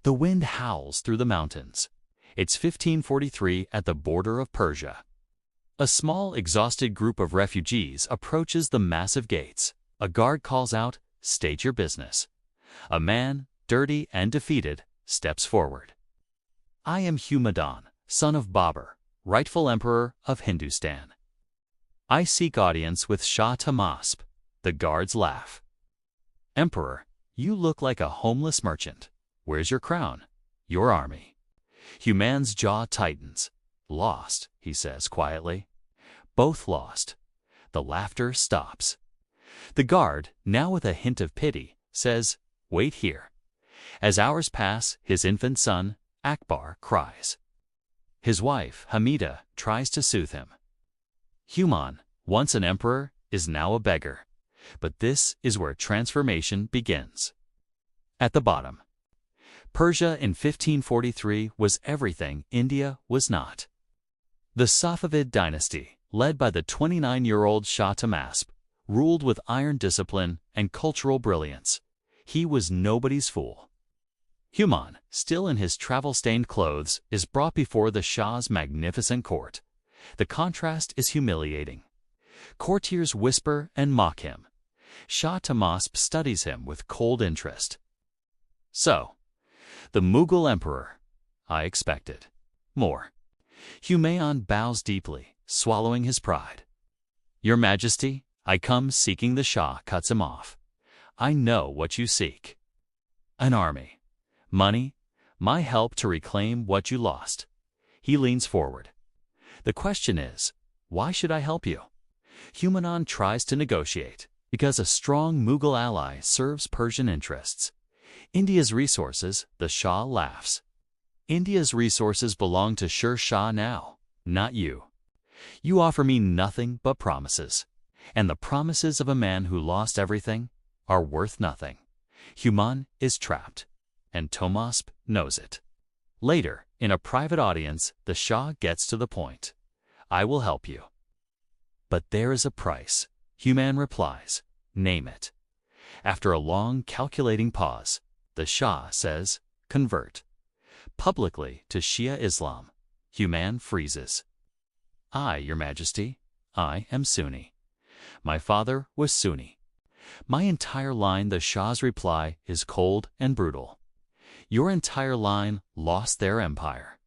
The wind howls through the mountains. It's 1543 at the border of Persia. A small, exhausted group of refugees approaches the massive gates. A guard calls out, "State your business." A man, dirty and defeated, steps forward. "I am Humayun, son of Babur, rightful emperor of Hindustan. I seek audience with Shah Tahmasp." The guards laugh. "Emperor, you look like a homeless merchant. Where's your crown? Your army?" Humayun's jaw tightens. "Lost," he says quietly. "Both lost." The laughter stops. The guard, now with a hint of pity, says, "Wait here." As hours pass, his infant son, Akbar, cries. His wife, Hamida, tries to soothe him. Humayun, once an emperor, is now a beggar. But this is where transformation begins. At the bottom. Persia in 1543 was everything India was not. The Safavid dynasty, led by the 29-year-old Shah Tahmasp, ruled with iron discipline and cultural brilliance. He was nobody's fool. Humayun, still in his travel-stained clothes, is brought before the Shah's magnificent court. The contrast is humiliating. Courtiers whisper and mock him. Shah Tahmasp studies him with cold interest. "So, the Mughal emperor. I expected more." Humayun bows deeply, swallowing his pride. "Your Majesty, I come seeking." The Shah cuts him off. "I know what you seek. An army. Money. My help to reclaim what you lost." He leans forward. "The question is, why should I help you?" Humayun tries to negotiate. "Because a strong Mughal ally serves Persian interests." "India's resources," the Shah laughs. "India's resources belong to Sher Shah now, not you. You offer me nothing but promises. And the promises of a man who lost everything are worth nothing." Humayun is trapped, and Tahmasp knows it. Later, in a private audience, the Shah gets to the point. "I will help you. But there is a price." Humayun replies, "Name it." After a long, calculating pause, the Shah says, "Convert publicly to Shia Islam." Humayun freezes. "I, Your Majesty, I am Sunni. My father was Sunni." "My entire line," the Shah's reply is cold and brutal. "Your entire line lost their empire.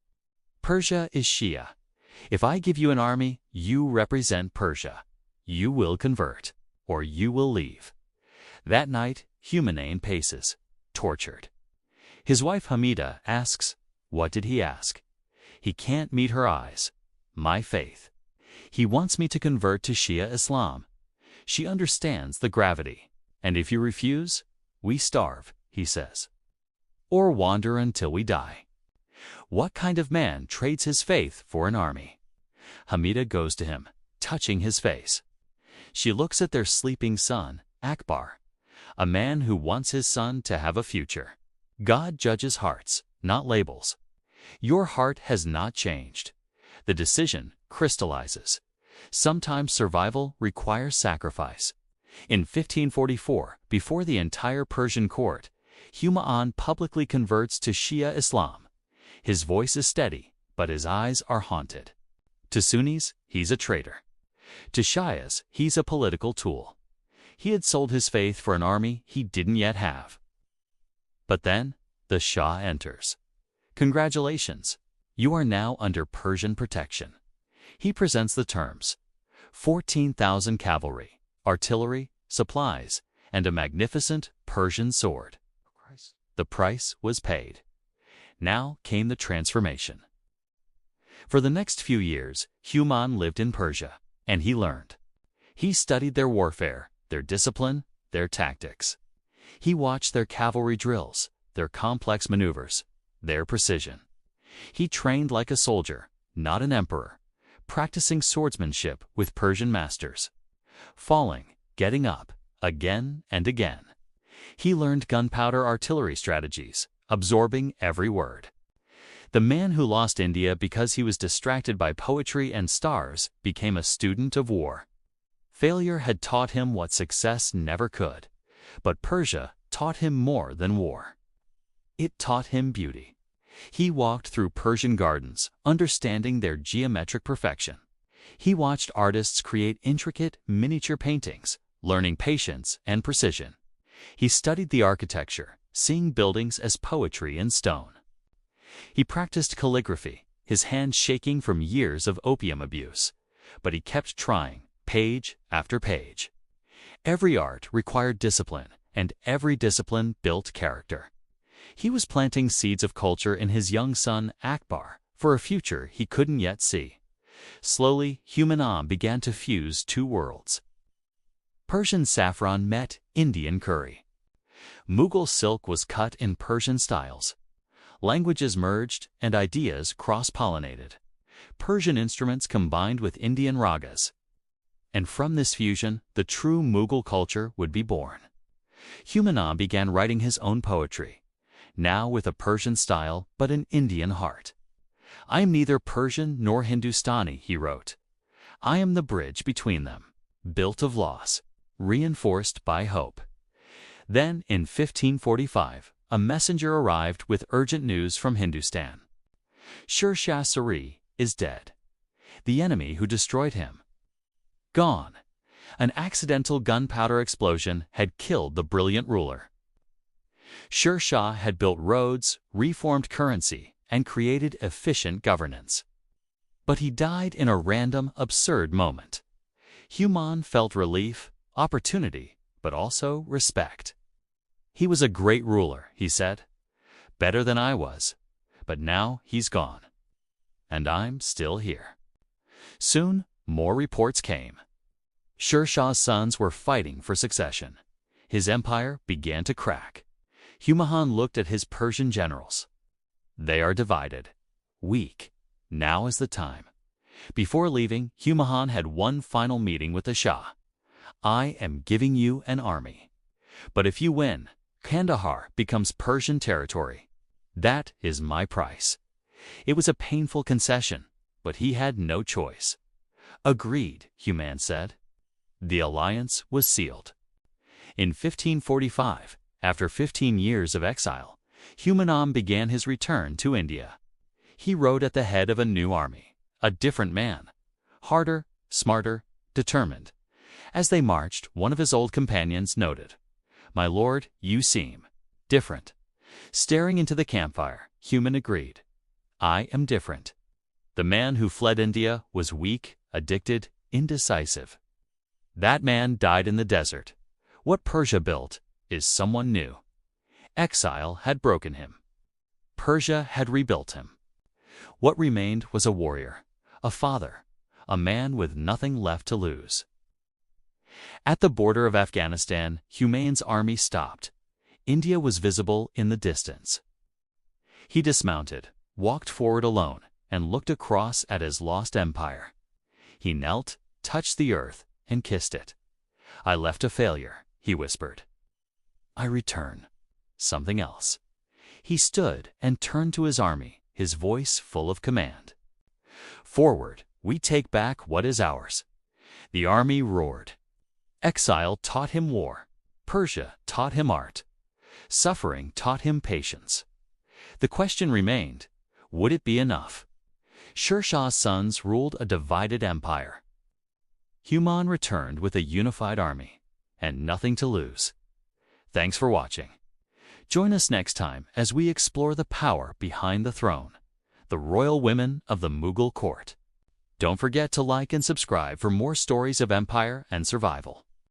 Persia is Shia. If I give you an army, you represent Persia. You will convert, or you will leave." That night, Humayun paces, tortured. His wife Hamida asks, "What did he ask?" He can't meet her eyes. "My faith. He wants me to convert to Shia Islam." She understands the gravity. "And if you refuse, we starve," he says. "Or wander until we die." What kind of man trades his faith for an army? Hamida goes to him, touching his face. She looks at their sleeping son, Akbar, a man who wants his son to have a future. God judges hearts, not labels. Your heart has not changed. The decision crystallizes. Sometimes survival requires sacrifice. In 1544, before the entire Persian court, Humayun publicly converts to Shia Islam. His voice is steady, but his eyes are haunted. To Sunnis, he's a traitor. To Shias, he's a political tool. He had sold his faith for an army he didn't yet have. But then, the Shah enters. "Congratulations, you are now under Persian protection." He presents the terms: 14,000 cavalry, artillery, supplies, and a magnificent Persian sword. The price was paid. Now came the transformation. For the next few years, Humayun lived in Persia, and he learned. He studied their warfare, their discipline, their tactics. He watched their cavalry drills, their complex maneuvers, their precision. He trained like a soldier, not an emperor, practicing swordsmanship with Persian masters. Falling, getting up, again and again. He learned gunpowder artillery strategies, absorbing every word. The man who lost India because he was distracted by poetry and stars became a student of war. Failure had taught him what success never could, but Persia taught him more than war. It taught him beauty. He walked through Persian gardens, understanding their geometric perfection. He watched artists create intricate, miniature paintings, learning patience and precision. He studied the architecture, seeing buildings as poetry in stone. He practiced calligraphy, his hands shaking from years of opium abuse. But he kept trying, page after page. Every art required discipline, and every discipline built character. He was planting seeds of culture in his young son Akbar for a future he couldn't yet see. Slowly, Humayun began to fuse two worlds. Persian saffron met Indian curry. Mughal silk was cut in Persian styles. Languages merged and ideas cross-pollinated. Persian instruments combined with Indian ragas. And from this fusion, the true Mughal culture would be born. Humayun began writing his own poetry, now with a Persian style but an Indian heart. "I am neither Persian nor Hindustani," he wrote. "I am the bridge between them, built of loss, reinforced by hope." Then, in 1545, a messenger arrived with urgent news from Hindustan. Sher Shah Suri is dead. The enemy who destroyed him, gone. An accidental gunpowder explosion had killed the brilliant ruler. Sher Shah had built roads, reformed currency, and created efficient governance. But he died in a random, absurd moment. Humayun felt relief, opportunity, but also respect. "He was a great ruler," he said. "Better than I was. But now he's gone. And I'm still here." Soon, more reports came. Sher Shah's sons were fighting for succession. His empire began to crack. Humayun looked at his Persian generals. They are divided, weak. Now is the time. Before leaving, Humayun had one final meeting with the Shah. "I am giving you an army. But if you win, Kandahar becomes Persian territory. That is my price." It was a painful concession, but he had no choice. "Agreed," Humayun said. The alliance was sealed. In 1545, after 15 years of exile, Humayun began his return to India. He rode at the head of a new army, a different man, harder, smarter, determined. As they marched, one of his old companions noted, "My lord, you seem different." Staring into the campfire, Humayun agreed, "I am different." The man who fled India was weak, addicted, indecisive. That man died in the desert. What Persia built is someone new. Exile had broken him. Persia had rebuilt him. What remained was a warrior, a father, a man with nothing left to lose. At the border of Afghanistan, Humayun's army stopped. India was visible in the distance. He dismounted, walked forward alone, and looked across at his lost empire. He knelt, touched the earth, and kissed it. "I left a failure," he whispered. "I return. Something else." He stood and turned to his army, his voice full of command. "Forward, we take back what is ours." The army roared. Exile taught him war. Persia taught him art. Suffering taught him patience. The question remained, would it be enough? Sher Shah's sons ruled a divided empire. Humayun returned with a unified army, and nothing to lose. Thanks for watching. Join us next time as we explore the power behind the throne, the royal women of the Mughal court. Don't forget to like and subscribe for more stories of empire and survival.